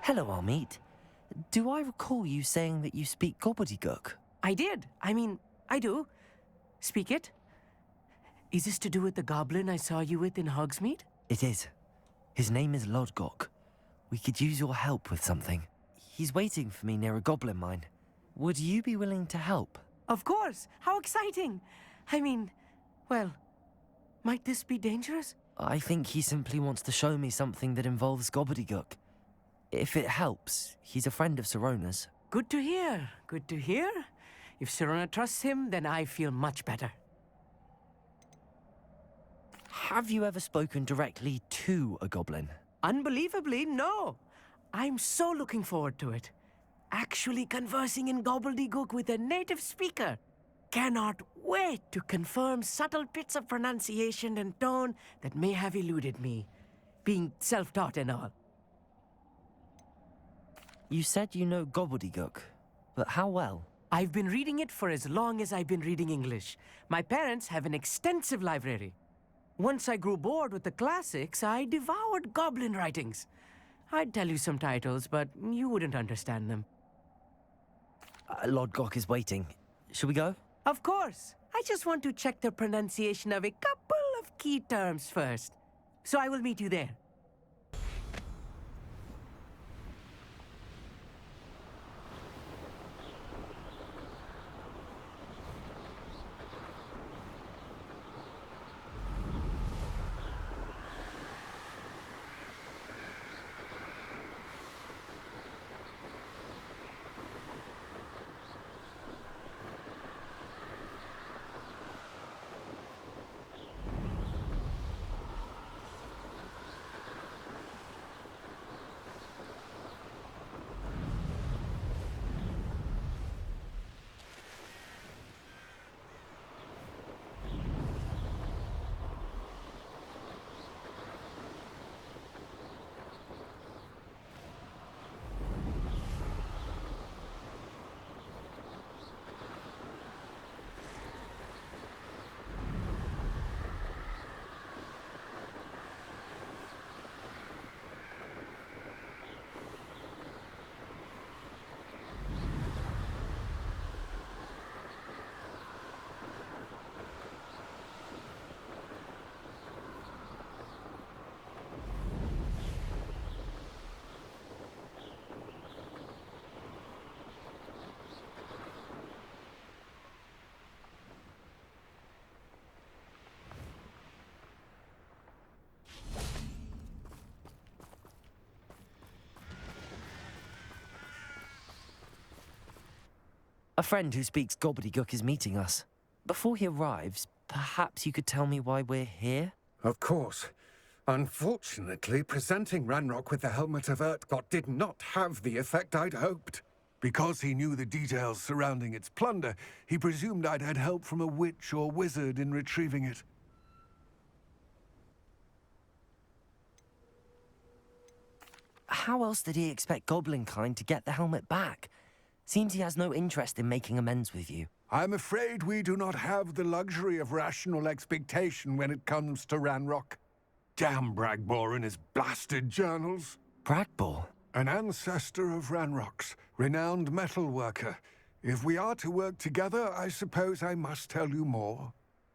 Hello, Amit. Do I recall you saying that you speak Gobbledegook? I did. I do. Speak it. Is this to do with the goblin I saw you with in Hogsmeade? It is. His name is Lodgok. We could use your help with something. He's waiting for me near a goblin mine. Would you be willing to help? Of course. How exciting. Well, might this be dangerous? I think he simply wants to show me something that involves Gobbledegook. If it helps, he's a friend of Sirona's. Good to hear. Good to hear. If Sirona trusts him, then I feel much better. Have you ever spoken directly to a goblin? Unbelievably, no. I'm so looking forward to it. Actually conversing in Gobbledegook with a native speaker. Cannot wait to confirm subtle bits of pronunciation and tone that may have eluded me, being self-taught and all. You said you know Gobbledegook, but how well? I've been reading it for as long as I've been reading English. My parents have an extensive library. Once I grew bored with the classics, I devoured goblin writings. I'd tell you some titles, but you wouldn't understand them. Lodgok is waiting. Shall we go? Of course. I just want to check the pronunciation of a couple of key terms first. So I will meet you there. A friend who speaks Gobbledegook is meeting us. Before he arrives, perhaps you could tell me why we're here? Of course. Unfortunately, presenting Ranrock with the Helmet of Urtkot did not have the effect I'd hoped. Because he knew the details surrounding its plunder, he presumed I'd had help from a witch or wizard in retrieving it. How else did he expect Goblinkind to get the helmet back? Seems he has no interest in making amends with you. I'm afraid we do not have the luxury of rational expectation when it comes to Ranrock. Damn Bragbor and his blasted journals. Bragbor? An ancestor of Ranrock's, renowned metalworker. If we are to work together, I suppose I must tell you more.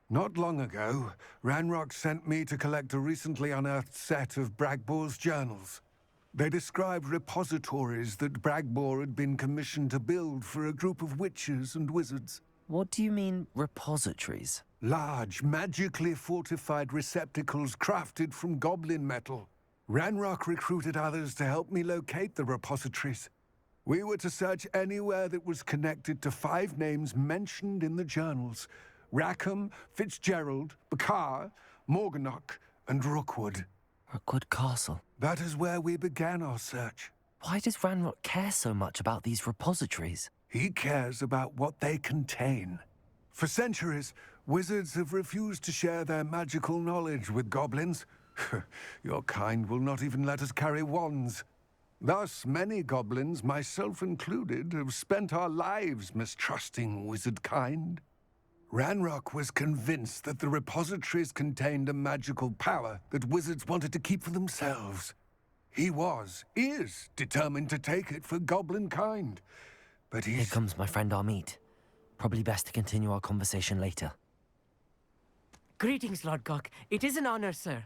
Not long ago, Ranrock sent me to collect a recently unearthed set of Bragbor's journals. They described repositories that Bragbor had been commissioned to build for a group of witches and wizards. What do you mean, repositories? Large, magically fortified receptacles crafted from goblin metal. Ranrock recruited others to help me locate the repositories. We were to search anywhere that was connected to 5 names mentioned in the journals: Rackham, Fitzgerald, Bakar, Morganach, and Rookwood. Rookwood Castle. That is where we began our search. Why does Ranrock care so much about these repositories? He cares about what they contain. For centuries, wizards have refused to share their magical knowledge with goblins. Your kind will not even let us carry wands. Thus, many goblins, myself included, have spent our lives mistrusting wizard kind. Ranrock was convinced that the repositories contained a magical power that wizards wanted to keep for themselves. He is determined to take it for goblin kind. But Here he's... comes my friend Amit. Probably best to continue our conversation later. Greetings, Lord Gok. It is an honor, sir.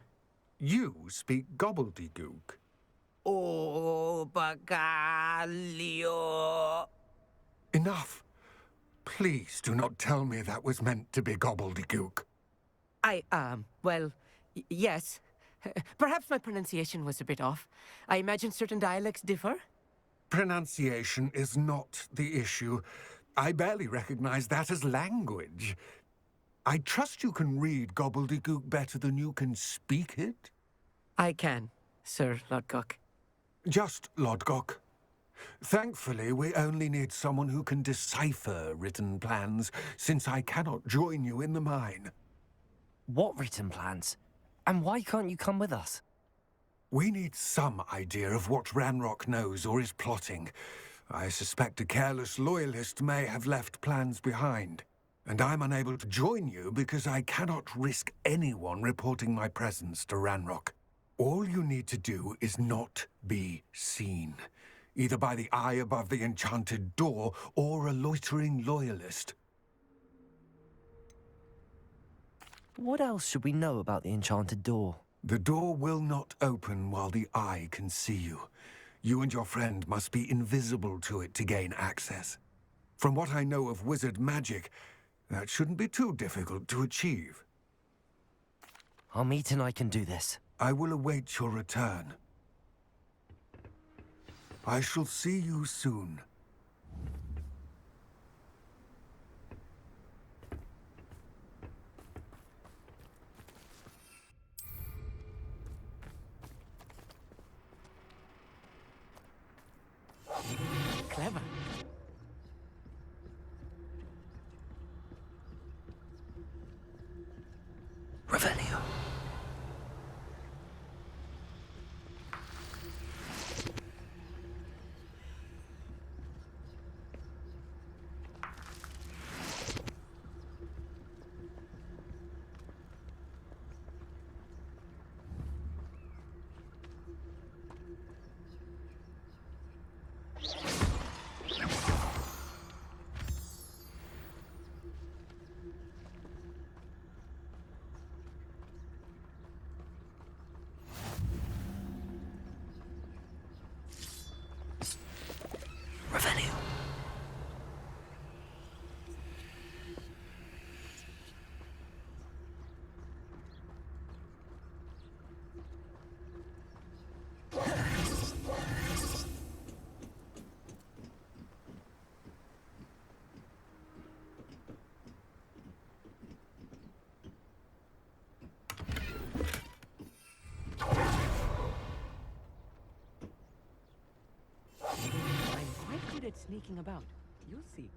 You speak Gobbledegook. Oh, Bagalio. Enough. Please do not tell me that was meant to be Gobbledegook. Yes. Perhaps my pronunciation was a bit off. I imagine certain dialects differ. Pronunciation is not the issue. I barely recognize that as language. I trust you can read Gobbledegook better than you can speak it? I can, Sir Lord Gok. Just Lodgok. Thankfully, we only need someone who can decipher written plans, since I cannot join you in the mine. What written plans? And why can't you come with us? We need some idea of what Ranrock knows or is plotting. I suspect a careless loyalist may have left plans behind. And I'm unable to join you because I cannot risk anyone reporting my presence to Ranrock. All you need to do is not be seen, either by the eye above the enchanted door or a loitering loyalist. What else should we know about the enchanted door? The door will not open while the eye can see you. You and your friend must be invisible to it to gain access. From what I know of wizard magic, that shouldn't be too difficult to achieve. Amit and I can do this. I will await your return. I shall see you soon. Clever. Revelio. Revelio. At sneaking about. You'll see.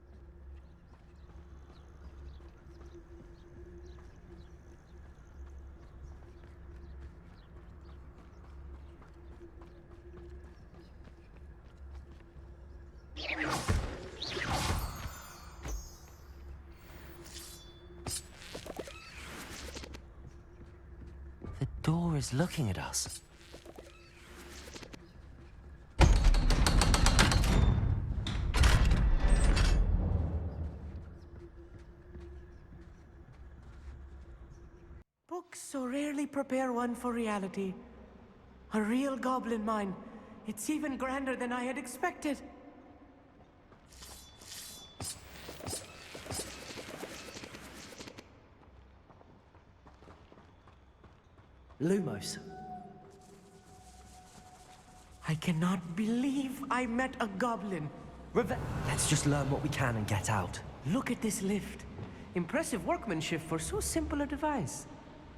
The door is looking at us. Books so rarely prepare one for reality. A real goblin mine. It's even grander than I had expected. Lumos. I cannot believe I met a goblin. Let's just learn what we can and get out. Look at this lift. Impressive workmanship for so simple a device.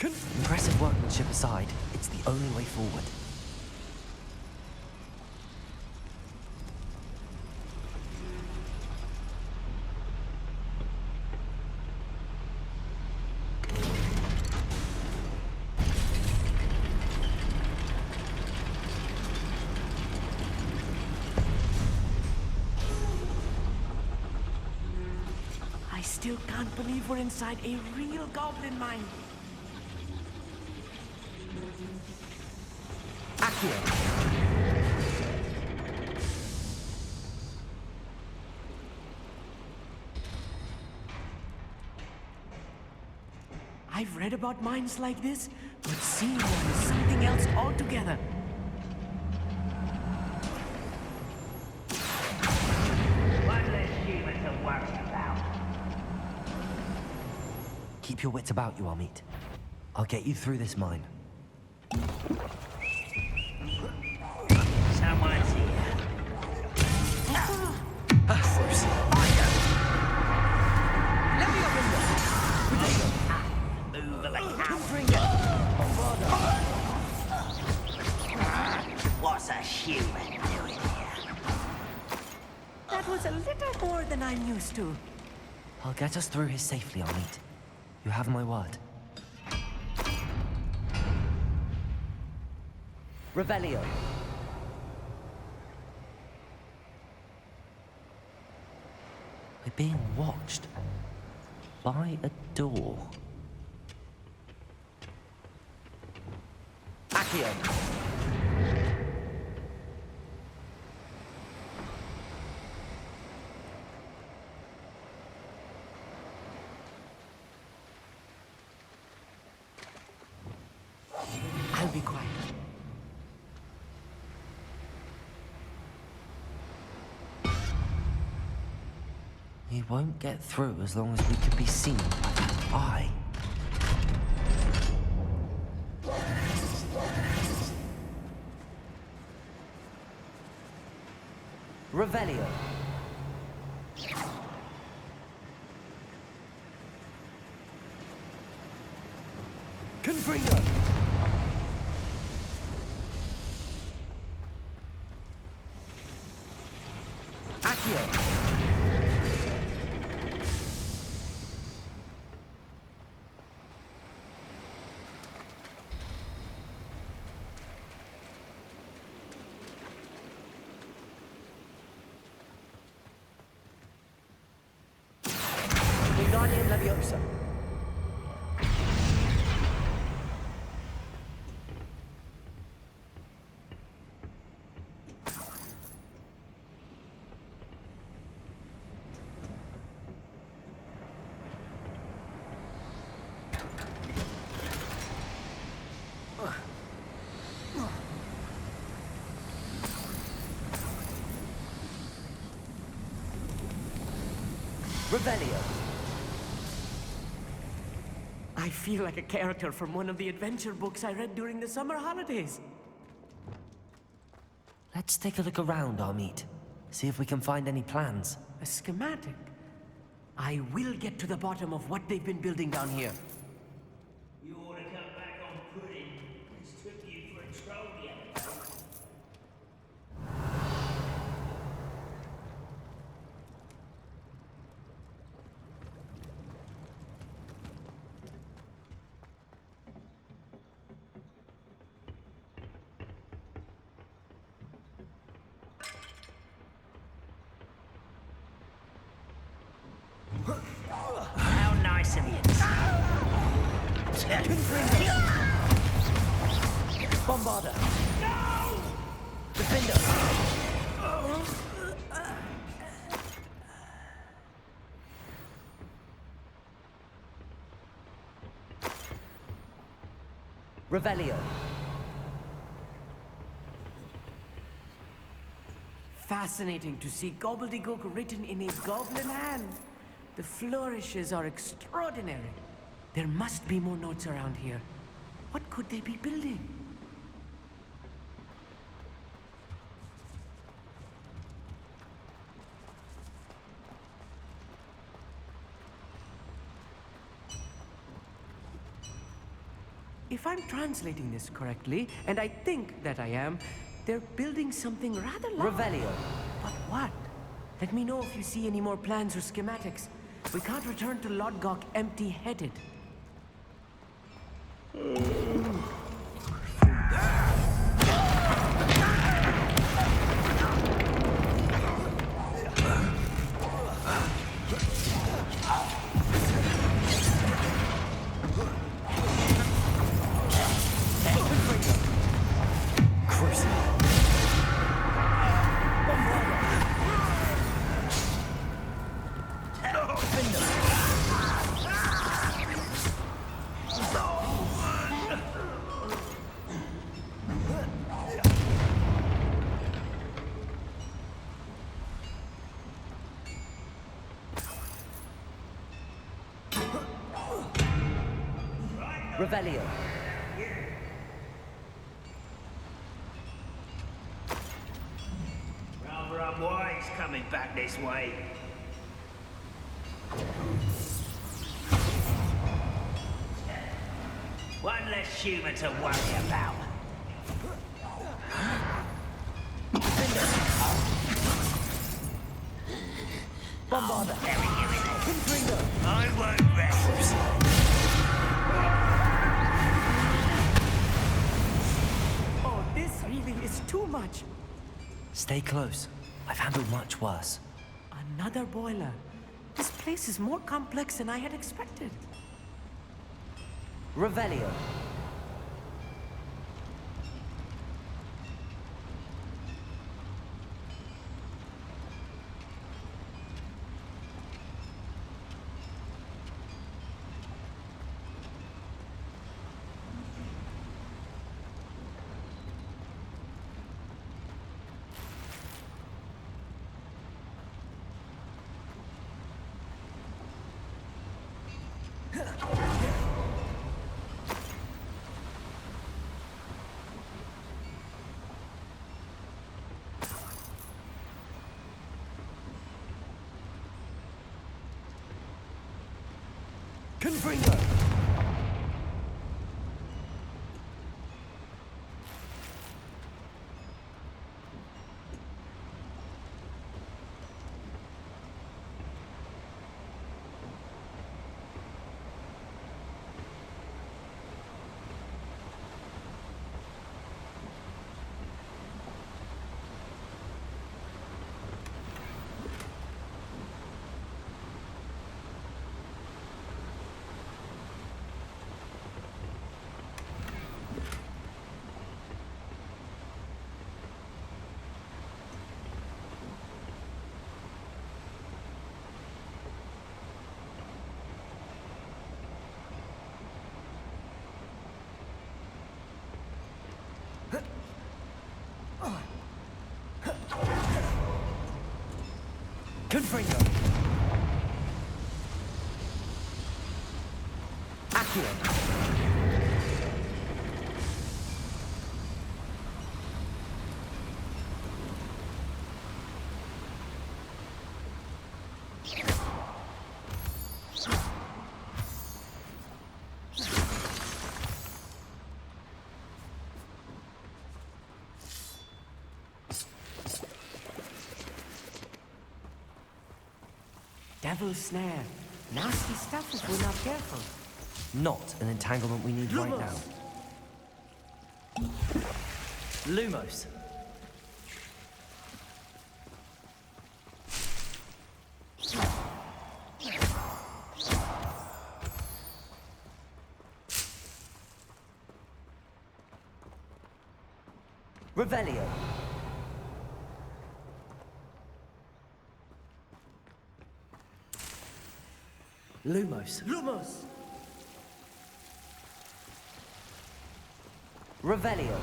Impressive workmanship aside, it's the only way forward. I still can't believe we're inside a real goblin mine. Accio. I've read about mines like this, but seeing one is something else altogether. One less human to worry about. Keep your wits about you, Amit. I'll get you through this mine. Someone's here. Let me open this. Move like Bring it. What's a human doing here? That was a little more than I'm used to. I'll get us through here safely, Amit. You have my word. Revelio. We're being watched by a door. Accio. I'll be quiet. We won't get through as long as we can be seen by that eye. Revelio. Confringo! Accio. Wingardium Leviosa. Revelio. I feel like a character from one of the adventure books I read during the summer holidays. Let's take a look around, Amit. See if we can find any plans. A schematic. I will get to the bottom of what they've been building down here. You ought to come back on pudding. This took you for a troll the other day. How nice of you. Bombarda! No! Defender! Revelio. Fascinating to see Gobbledegook written in a goblin hand. The flourishes are extraordinary. There must be more notes around here. What could they be building? If I'm translating this correctly, and I think that I am, they're building something rather large. Revelio. But what? Let me know if you see any more plans or schematics. We can't return to Lodgok empty-headed. Revelio. Rather unwise coming back this way. One less human to worry about. Bombarda. Confringo. I won't rest. Oh, this really is too much. Stay close. I've handled much worse. Another boiler. This place is more complex than I had expected. Revelio. Confringo. Confringo. Accio. Devil's snare. Nasty stuff if we're not careful. Not an entanglement we need right now. Lumos. Revelio. Lumos. Lumos! Revelio.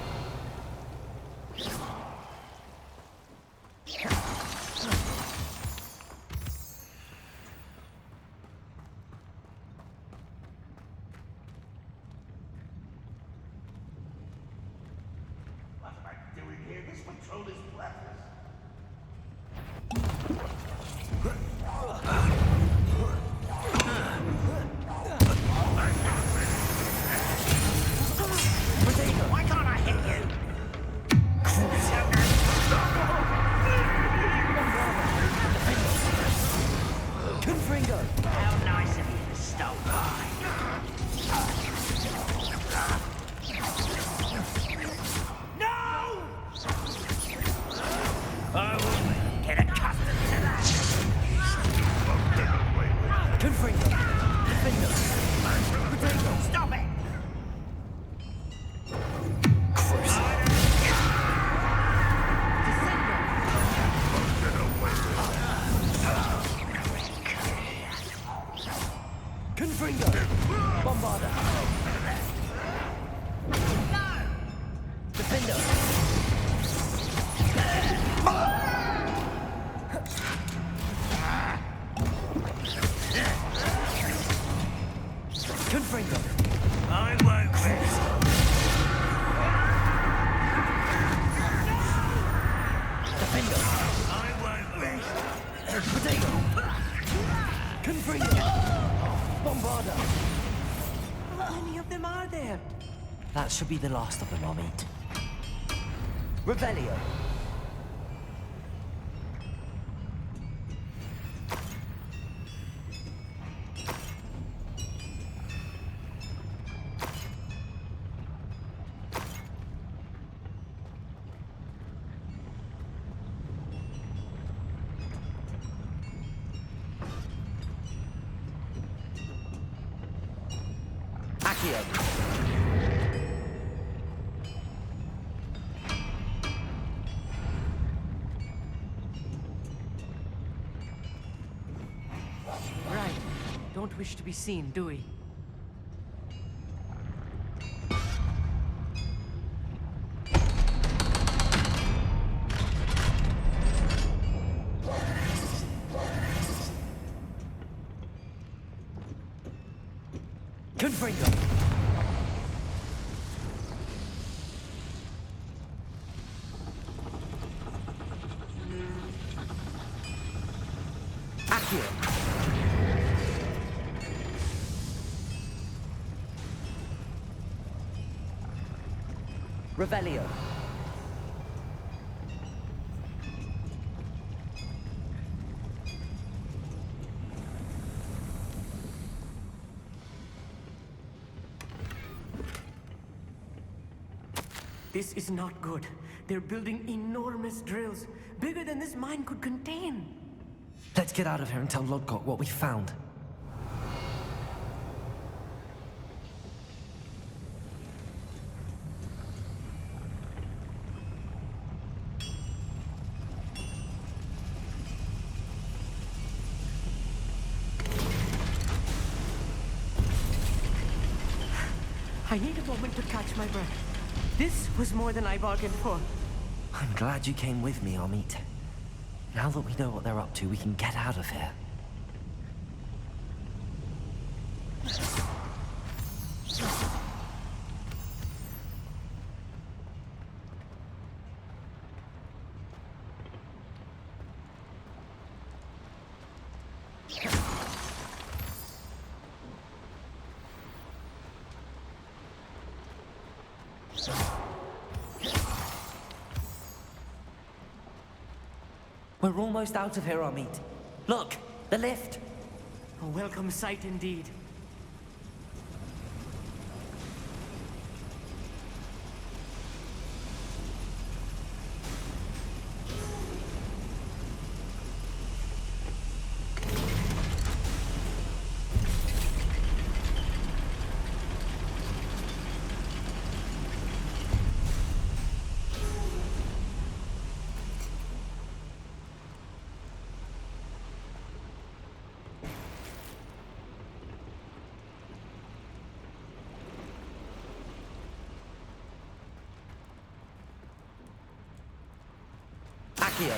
What am I doing here? This patrol is breathless. Why can't I hit you? Confringo. How nice of you to stop by. No! I will get accustomed to that. Confringo. Defendo. Potato. Stop it! Confringo. Bombarda. Defendo. Bombarda! How many of them are there? That should be the last of them, Amit. Revelio! Accio! Right. Don't wish to be seen, do we? Confringo! Accio! Revelio! This is not good. They're building enormous drills, bigger than this mine could contain. Let's get out of here and tell Lodgok what we found. I need a moment to catch my breath. This was more than I bargained for. I'm glad you came with me, Amit. Now that we know what they're up to, we can get out of here. We're almost out of here, Amit. Look, the lift. A welcome sight indeed. Accio!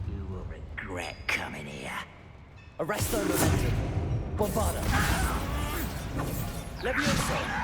You will regret coming here. Arresto momentum. Bombarda. Levioso.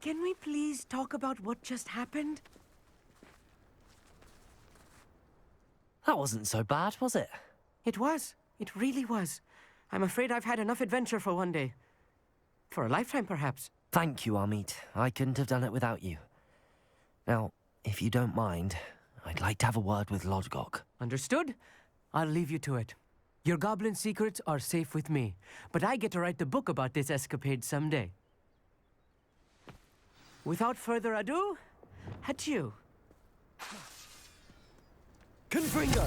Can we please talk about what just happened? That wasn't so bad, was it? It was. It really was. I'm afraid I've had enough adventure for one day. For a lifetime, perhaps. Thank you, Amit. I couldn't have done it without you. Now, if you don't mind, I'd like to have a word with Lodgok. Understood? I'll leave you to it. Your goblin secrets are safe with me, but I get to write the book about this escapade someday. Without further ado, adieu. Confringo!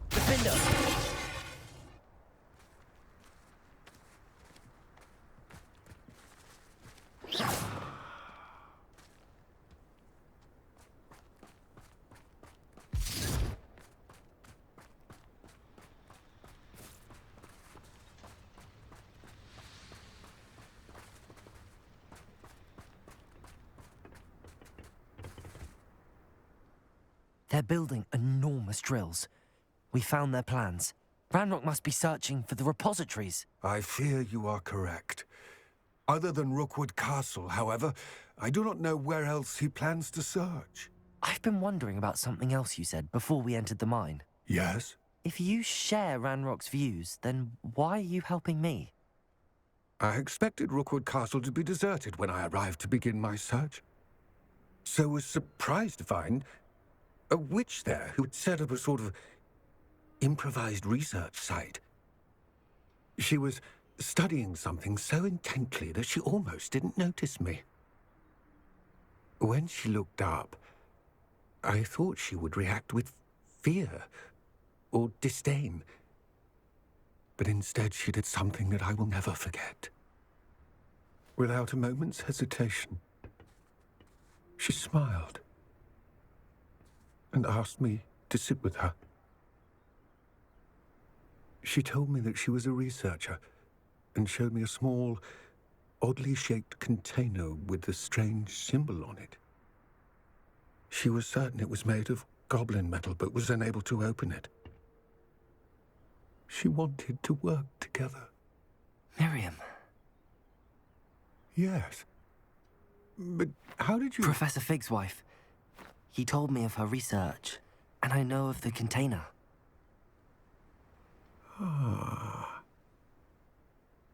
Defender! They're building enormous drills. We found their plans. Ranrock must be searching for the repositories. I fear you are correct. Other than Rookwood Castle, however, I do not know where else he plans to search. I've been wondering about something else you said before we entered the mine. Yes? If you share Ranrock's views, then why are you helping me? I expected Rookwood Castle to be deserted when I arrived to begin my search. So was surprised to find a witch there who had set up a sort of improvised research site. She was studying something so intently that she almost didn't notice me. When she looked up, I thought she would react with fear or disdain. But instead she did something that I will never forget. Without a moment's hesitation, she smiled and asked me to sit with her. She told me that she was a researcher and showed me a small, oddly shaped container with a strange symbol on it. She was certain it was made of goblin metal, but was unable to open it. She wanted to work together. Miriam. Yes. But how did you... Professor Fig's wife. He told me of her research, and I know of the container.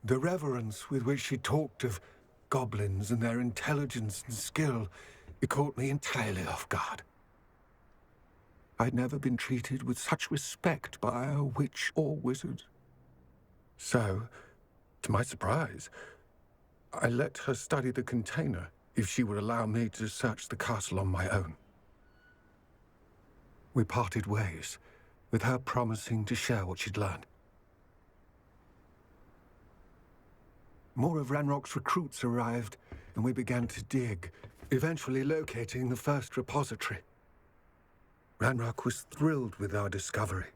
The reverence with which she talked of goblins and their intelligence and skill, it caught me entirely off guard. I'd never been treated with such respect by a witch or wizard. So, to my surprise, I let her study the container if she would allow me to search the castle on my own. We parted ways, with her promising to share what she'd learned. More of Ranrock's recruits arrived, and we began to dig, eventually locating the first repository. Ranrock was thrilled with our discovery,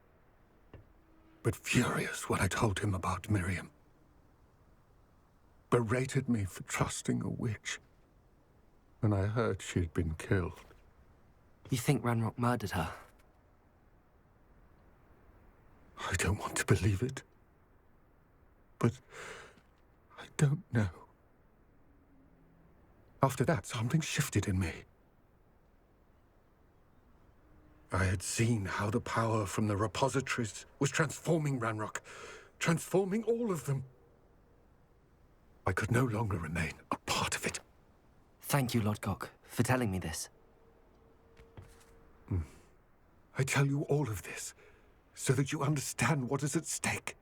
but furious when I told him about Miriam. Berated me for trusting a witch when I heard she had been killed. You think Ranrock murdered her? I don't want to believe it, but I don't know. After that, something shifted in me. I had seen how the power from the repositories was transforming Ranrock, transforming all of them. I could no longer remain a part of it. Thank you, Lodgok, for telling me this. I tell you all of this so that you understand what is at stake.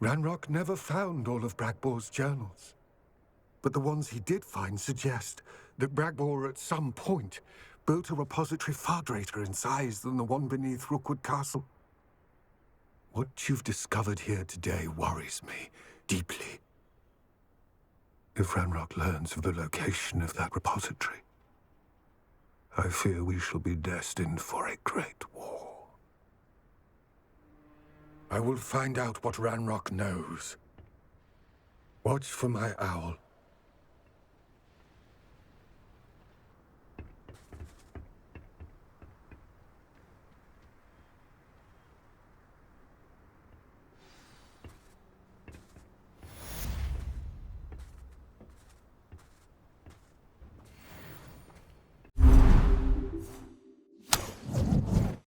Ranrock never found all of Bragbor's journals. But the ones he did find suggest that Bragbor at some point built a repository far greater in size than the one beneath Rookwood Castle. What you've discovered here today worries me deeply. If Ranrock learns of the location of that repository, I fear we shall be destined for a great war. I will find out what Ranrock knows. Watch for my owl.